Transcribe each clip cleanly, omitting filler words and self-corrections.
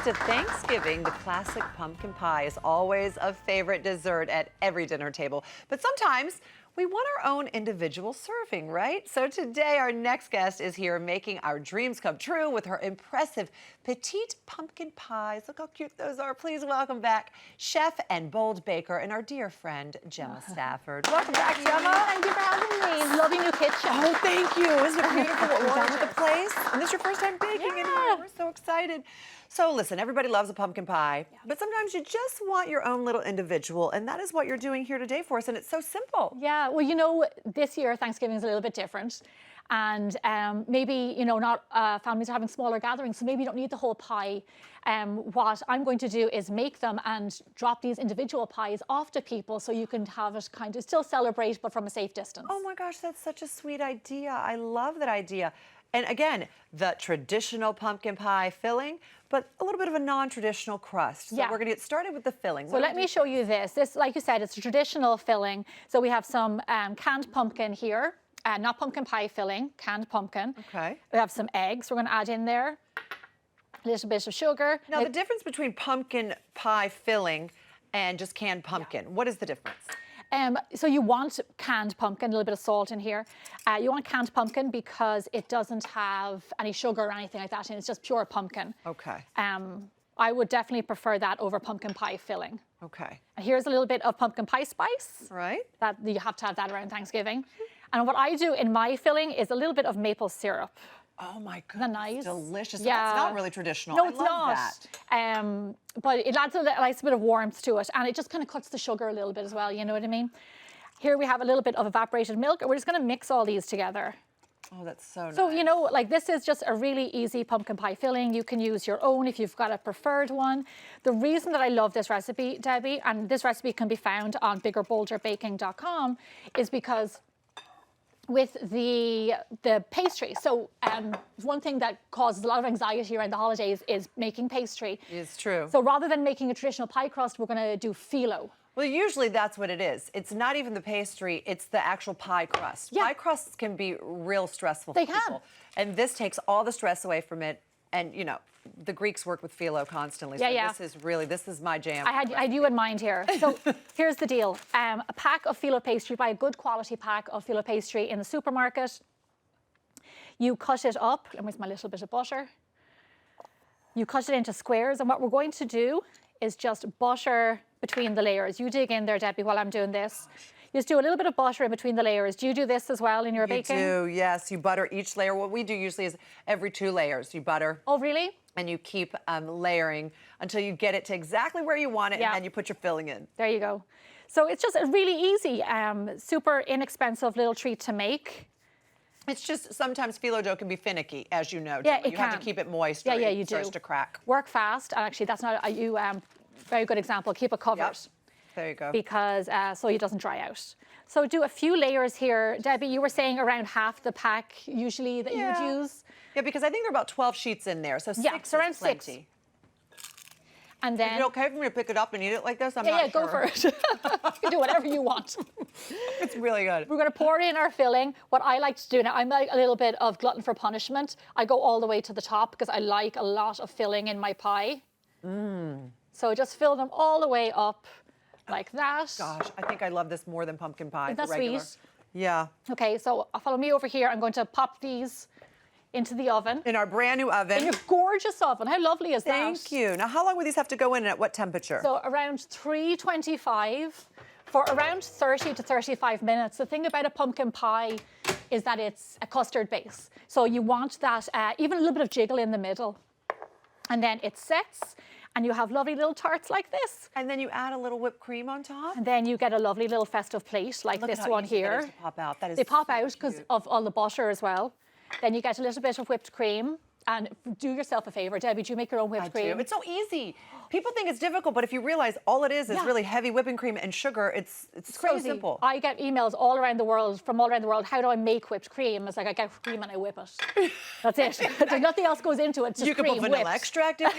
to Thanksgiving, the classic pumpkin pie is always a favorite dessert at every dinner table. But sometimes we want our own individual serving, right? So today our next guest is here making our dreams come true with her impressive Petite Pumpkin Pies. Look how cute those are. Please welcome back chef and bold baker and our dear friend, Gemma Stafford. Welcome back, Gemma. Thank you for having me. Lovely new kitchen. Oh, thank you. Isn't it beautiful what we're doing with the place? And this is your first time baking in here. We're so excited. So listen, everybody loves a pumpkin pie, but sometimes you just want your own little individual, and that is what you're doing here today for us, and it's so simple. Yeah, well, you know, this year Thanksgiving is a little bit different, and maybe, you know, not families are having smaller gatherings, so maybe you don't need the whole pie. What I'm going to do is make them and drop these individual pies off to people so you can have it kind of still celebrate, but from a safe distance. Oh my gosh, that's such a sweet idea. I love that idea. And again, the traditional pumpkin pie filling, but a little bit of a non-traditional crust. So we're gonna get started with the filling. So let me show you this. This, like you said, it's a traditional filling. So we have some canned pumpkin here, not pumpkin pie filling, canned pumpkin. Okay. We have some eggs we're gonna add in there, a little bit of sugar. Now the difference between pumpkin pie filling and just canned pumpkin, what is the difference? So you want canned pumpkin, a little bit of salt in here. You want canned pumpkin because it doesn't have any sugar or anything like that, and it's just pure pumpkin. Okay. I would definitely prefer that over pumpkin pie filling. Okay. And here's a little bit of pumpkin pie spice. Right. That you have to have that around Thanksgiving. And what I do in my filling is a little bit of maple syrup. Oh my goodness, Isn't that nice? Delicious. Yeah. That's not really traditional. No, it's I love not. That. But it adds a nice bit of warmth to it, and it just kind of cuts the sugar a little bit as well, you know what I mean? Here we have a little bit of evaporated milk, and we're just gonna mix all these together. Oh, that's so nice. So, you know, like this is just a really easy pumpkin pie filling. You can use your own if you've got a preferred one. The reason that I love this recipe, Debbie, and this recipe can be found on biggerbolderbaking.com, is because with the pastry. So one thing that causes a lot of anxiety around the holidays is making pastry. It's true. So rather than making a traditional pie crust, we're gonna do phyllo. Well, usually that's what it is. It's not even the pastry, it's the actual pie crust. Yeah. Pie crusts can be real stressful They for can. people. And this takes all the stress away from it. And, you know, the Greeks work with phyllo constantly. So this is my jam. I had you in mind here. So here's the deal. A pack of phyllo pastry, buy a good quality pack of phyllo pastry in the supermarket. You cut it up, and with my little bit of butter. You cut it into squares, and what we're going to do is just butter between the layers. You dig in there, Debbie, while I'm doing this. You just do a little bit of butter in between the layers. Do you do this as well in your baking? You do, yes. You butter each layer. What we do usually is every 2 layers. You butter. Oh, really? And you keep layering until you get it to exactly where you want it, and then you put your filling in. There you go. So it's just a really easy, super inexpensive little treat to make. It's just sometimes phyllo dough can be finicky, as you know. Yeah, it you can. have to keep it moist or you it starts to crack. Work fast, and actually that's not a very good example. Keep it covered. Yep. There you go. Because so it doesn't dry out. So do a few layers here. Debbie, you were saying around half the pack usually that you would use. Yeah, because I think there are about 12 sheets in there, so 6 around is plenty. 6. And then... Is it okay for me to pick it up and eat it like this? I'm not sure. Yeah, go for it. You can do whatever you want. It's really good. We're going to pour in our filling. What I like to do now, I'm like a little bit of glutton for punishment. I go all the way to the top because I like a lot of filling in my pie. So just fill them all the way up like that. Gosh, I think I love this more than pumpkin pie. Isn't that sweet? Yeah. Okay, so follow me over here. I'm going to pop these into the oven. In our brand new oven. In your gorgeous oven. How lovely is that? Thank you. Now, how long would these have to go in and at what temperature? So around 325 for around 30 to 35 minutes. The thing about a pumpkin pie is that it's a custard base. So you want that, even a little bit of jiggle in the middle. And then it sets, and you have lovely little tarts like this. And then you add a little whipped cream on top? And then you get a lovely little festive plate like this one here. To pop out. That is they pop so out because of all the butter as well. Then you get a little bit of whipped cream. And do yourself a favor, Debbie, do you make your own whipped cream? It's so easy. People think it's difficult, but if you realize all it is really heavy whipping cream and sugar, it's so crazy. simple. I get emails all around the world, from all around the world, how do I make whipped cream? It's like I get cream and I whip it. That's it. There's nothing else goes into it. It's just you can cream put vanilla whipped. extract in,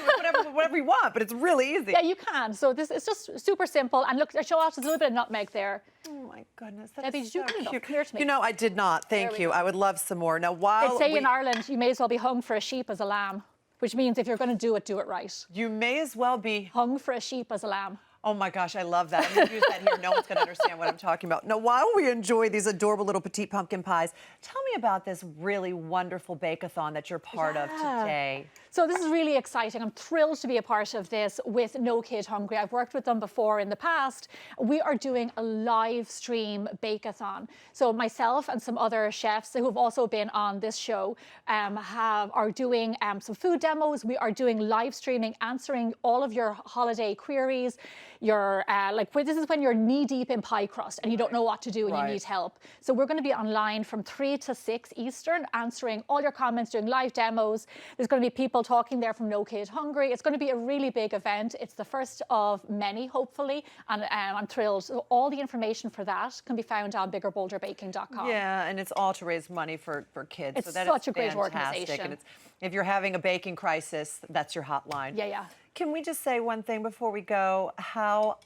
whatever you want, but it's really easy. Yeah, you can. So this is just super simple. And look, show off, there's a little bit of nutmeg there. Oh my goodness, that Debbie, is did you so clean it up? cute. Come here to me. You know, I did not. Thank you. I would love some more. Now, while They say in Ireland, you may as well be hung for a sheep as a lamb. which means if you're going to do it right. You may as well be Hung for a sheep as a lamb. Oh my gosh, I love that. I'm going to use that here. No one's going to understand what I'm talking about. Now, while we enjoy these adorable little petite pumpkin pies, tell me about this really wonderful bake-a-thon that you're part of today. So this is really exciting. I'm thrilled to be a part of this with No Kid Hungry. I've worked with them before in the past. We are doing a live stream bake-a-thon. So myself and some other chefs who have also been on this show are doing some food demos. We are doing live streaming, answering all of your holiday queries. This is when you're knee deep in pie crust and you don't know what to do and you need help. So we're going to be online from 3 to 6 Eastern, answering all your comments, doing live demos. There's going to be people talking there from No Kid Hungry. It's going to be a really big event. It's the first of many, hopefully, and I'm thrilled. So all the information for that can be found on biggerbolderbaking.com. Yeah, and it's all to raise money for kids. It's so that such is a great fantastic. organization. And if you're having a baking crisis, that's your hotline. Yeah. Can we just say one thing before we go? How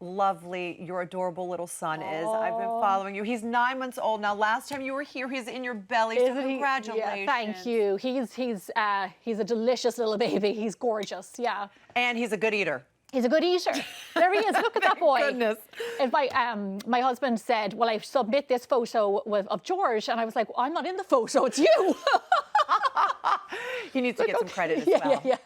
lovely your adorable little son is. I've been following you. He's 9 months old now. Last time you were here, he's in your belly. So congratulations. Yeah, thank you. He's a delicious little baby. He's gorgeous. Yeah. And he's a good eater. He's a good eater. There he is. Look at that boy. Goodness. And my husband said, well, I submit this photo of George. And I was like, well, I'm not in the photo. It's you. He needs to get some credit as well. Yeah.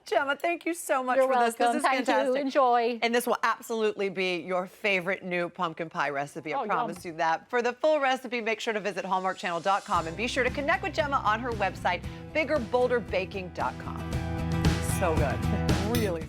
Gemma, thank you so much You're for this. welcome. This is fantastic. You. Enjoy. And this will absolutely be your favorite new pumpkin pie recipe. I promise yum. you that. For the full recipe, make sure to visit hallmarkchannel.com and be sure to connect with Gemma on her website, biggerbolderbaking.com. So good. Really.